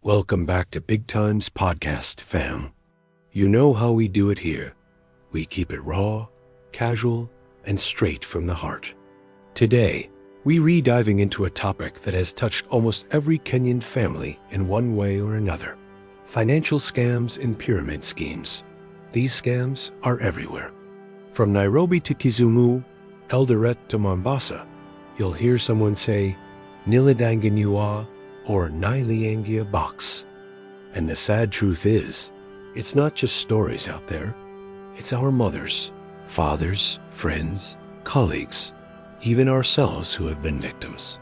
Welcome back to BigTimes Podcast, fam. You know how we do it here. We keep it raw, casual, and straight from the heart. Today, we re-diving into a topic that has touched almost every Kenyan family in one way or another. Financial scams and pyramid schemes. These scams are everywhere. From Nairobi to Kisumu, Eldoret to Mombasa, you'll hear someone say, Nilidanganywa or Nailiangia box. And the sad truth is, it's not just stories out there. It's our mothers, fathers, friends, colleagues, even ourselves who have been victims.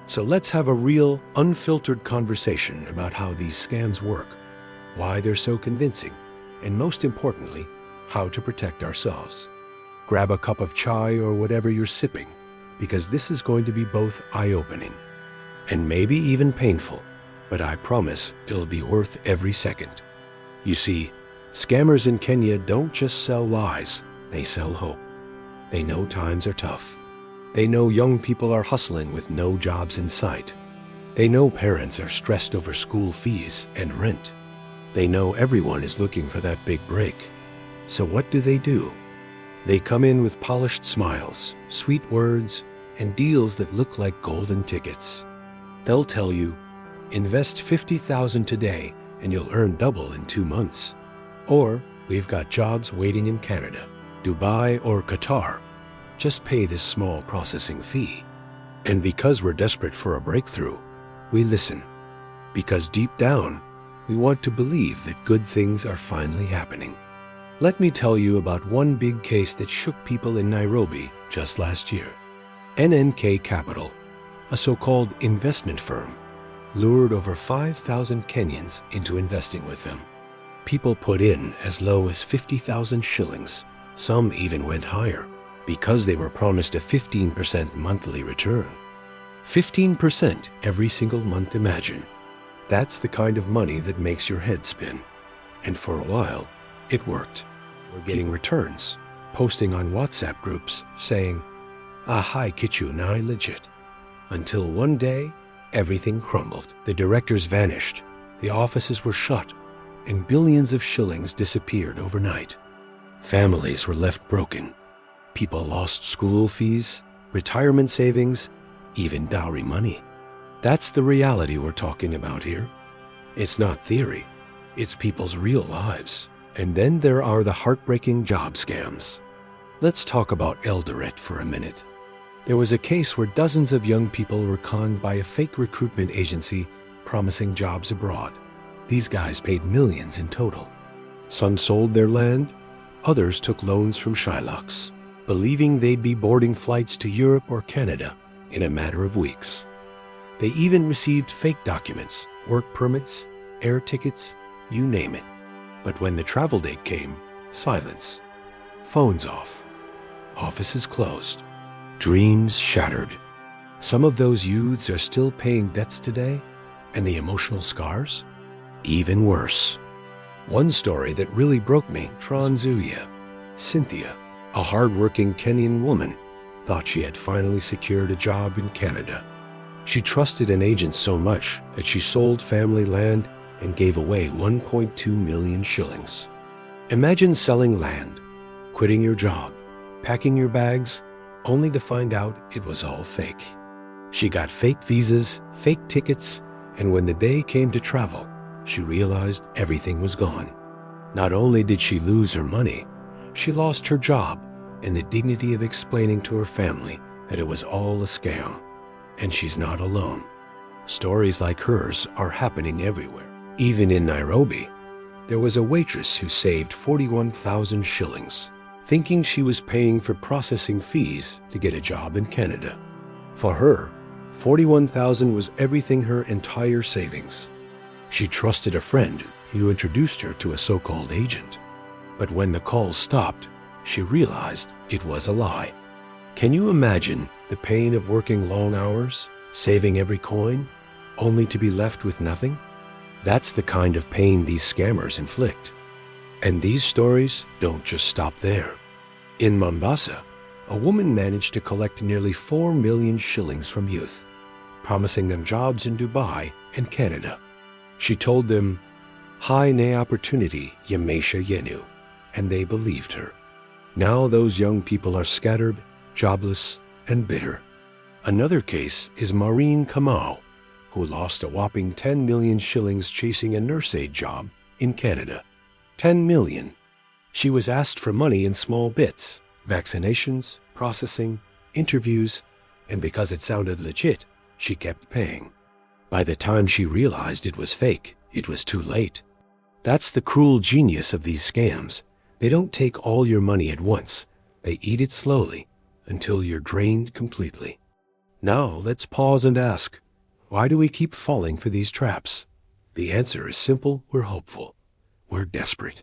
So let's have a real, unfiltered conversation about how these scams work, why they're so convincing, and most importantly, how to protect ourselves. Grab a cup of chai or whatever you're sipping, because this is going to be both eye-opening and maybe even painful, but I promise it'll be worth every second. You see, scammers in Kenya don't just sell lies, they sell hope. They know times are tough. They know young people are hustling with no jobs in sight. They know parents are stressed over school fees and rent. They know everyone is looking for that big break. So what do? They come in with polished smiles, sweet words, and deals that look like golden tickets. They'll tell you, invest 50,000 today and you'll earn double in 2 months. Or, we've got jobs waiting in Canada, Dubai, or Qatar. Just pay this small processing fee. And because we're desperate for a breakthrough, we listen. Because deep down, we want to believe that good things are finally happening. Let me tell you about one big case that shook people in Nairobi just last year. NNK Capital, a so-called investment firm, lured over 5,000 Kenyans into investing with them. People put in as low as 50,000 shillings. Some even went higher because they were promised a 15% monthly return. 15% every single month, imagine. That's the kind of money that makes your head spin. And for a while, it worked. We're getting returns, posting on WhatsApp groups saying, hi kichu, now I legit. Until one day, everything crumbled. The directors vanished, the offices were shut, and billions of shillings disappeared overnight. Families were left broken. People lost school fees, retirement savings, even dowry money. That's the reality we're talking about here. It's not theory, it's people's real lives. And then there are the heartbreaking job scams. Let's talk about Eldoret for a minute. There was a case where dozens of young people were conned by a fake recruitment agency promising jobs abroad. These guys paid millions in total. Some sold their land, others took loans from Shylocks, believing they'd be boarding flights to Europe or Canada in a matter of weeks. They even received fake documents, work permits, air tickets, you name it. But when the travel date came, silence. Phones off. Offices closed. Dreams shattered. Some of those youths are still paying debts today, and the emotional scars? Even worse. One story that really broke me, Transuya. Cynthia, a hard-working Kenyan woman, thought she had finally secured a job in Canada. She trusted an agent so much that she sold family land and gave away 1.2 million shillings. Imagine selling land, quitting your job, packing your bags, only to find out it was all fake. She got fake visas, fake tickets, and when the day came to travel, she realized everything was gone. Not only did she lose her money, she lost her job and the dignity of explaining to her family that it was all a scam. And she's not alone. Stories like hers are happening everywhere. Even in Nairobi, there was a waitress who saved 41,000 shillings, thinking she was paying for processing fees to get a job in Canada. For her, 41,000 was everything, her entire savings. She trusted a friend who introduced her to a so-called agent. But when the call stopped, she realized it was a lie. Can you imagine the pain of working long hours, saving every coin, only to be left with nothing? That's the kind of pain these scammers inflict. And these stories don't just stop there. In Mombasa, a woman managed to collect nearly 4 million shillings from youth, promising them jobs in Dubai and Canada. She told them, "Hai ne opportunity yemesha yenu," and they believed her. Now those young people are scattered, jobless, and bitter. Another case is Maureen Kamau, who lost a whopping 10 million shillings chasing a nurse aid job in Canada. 10 million. She was asked for money in small bits, vaccinations, processing, interviews, and because it sounded legit, she kept paying. By the time she realized it was fake, it was too late. That's the cruel genius of these scams. They don't take all your money at once. They eat it slowly until you're drained completely. Now let's pause and ask, why do we keep falling for these traps? The answer is simple. We're hopeful. We're desperate.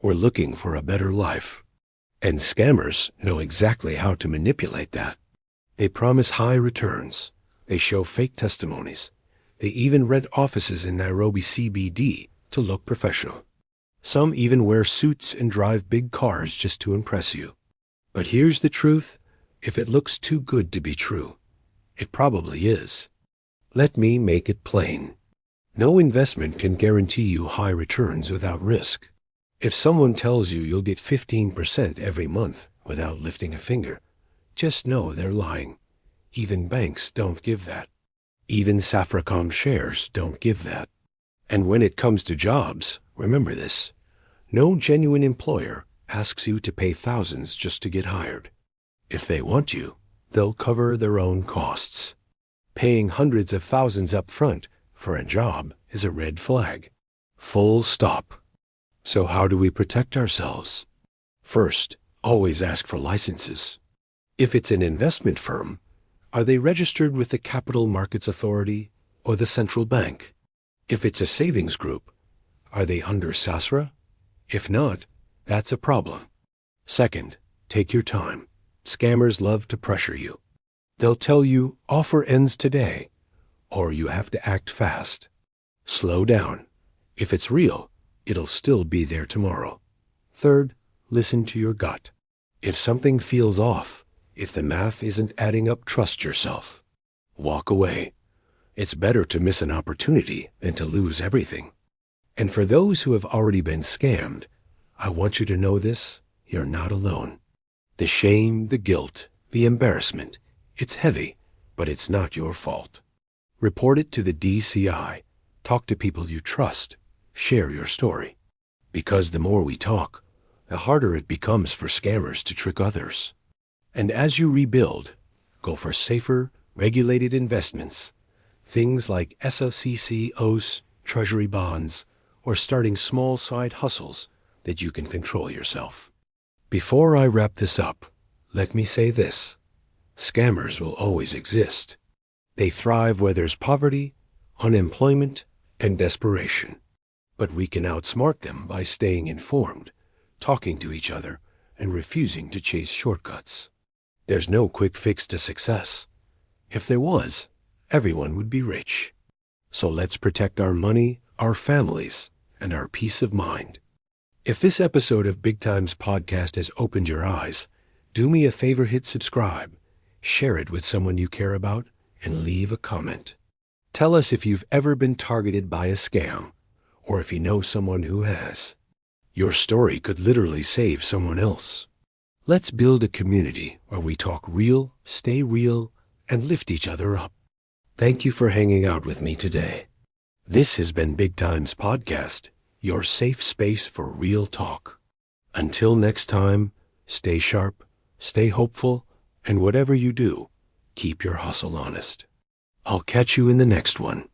We're looking for a better life. And scammers know exactly how to manipulate that. They promise high returns. They show fake testimonies. They even rent offices in Nairobi CBD to look professional. Some even wear suits and drive big cars just to impress you. But here's the truth. If it looks too good to be true, it probably is. Let me make it plain. No investment can guarantee you high returns without risk. If someone tells you you'll get 15% every month without lifting a finger, just know they're lying. Even banks don't give that. Even Safaricom shares don't give that. And when it comes to jobs, remember this. No genuine employer asks you to pay thousands just to get hired. If they want you, they'll cover their own costs. Paying hundreds of thousands up front for a job is a red flag. Full stop. So how do we protect ourselves? First, always ask for licenses. If it's an investment firm, are they registered with the Capital Markets Authority or the central bank? If it's a savings group, are they under SASRA? If not, that's a problem. Second, take your time. Scammers love to pressure you. They'll tell you offer ends today, or you have to act fast. Slow down. If it's real, it'll still be there tomorrow. Third, listen to your gut. If something feels off, if the math isn't adding up, trust yourself. Walk away. It's better to miss an opportunity than to lose everything. And for those who have already been scammed, I want you to know this, you're not alone. The shame, the guilt, the embarrassment, it's heavy, but it's not your fault. Report it to the DCI. Talk to people you trust. Share your story. Because the more we talk, the harder it becomes for scammers to trick others. And as you rebuild, go for safer, regulated investments. Things like SOCCOs, treasury bonds, or starting small side hustles that you can control yourself. Before I wrap this up, let me say this. Scammers will always exist. They thrive where there's poverty, unemployment, and desperation. But we can outsmart them by staying informed, talking to each other, and refusing to chase shortcuts. There's no quick fix to success. If there was, everyone would be rich. So let's protect our money, our families, and our peace of mind. If this episode of BigTimes Podcast has opened your eyes, do me a favor, hit subscribe, share it with someone you care about, and leave a comment. Tell us if you've ever been targeted by a scam, or if you know someone who has. Your story could literally save someone else. Let's build a community where we talk real, stay real, and lift each other up. Thank you for hanging out with me today. This has been BigTimes Podcast, your safe space for real talk. Until next time, stay sharp, stay hopeful, and whatever you do, keep your hustle honest. I'll catch you in the next one.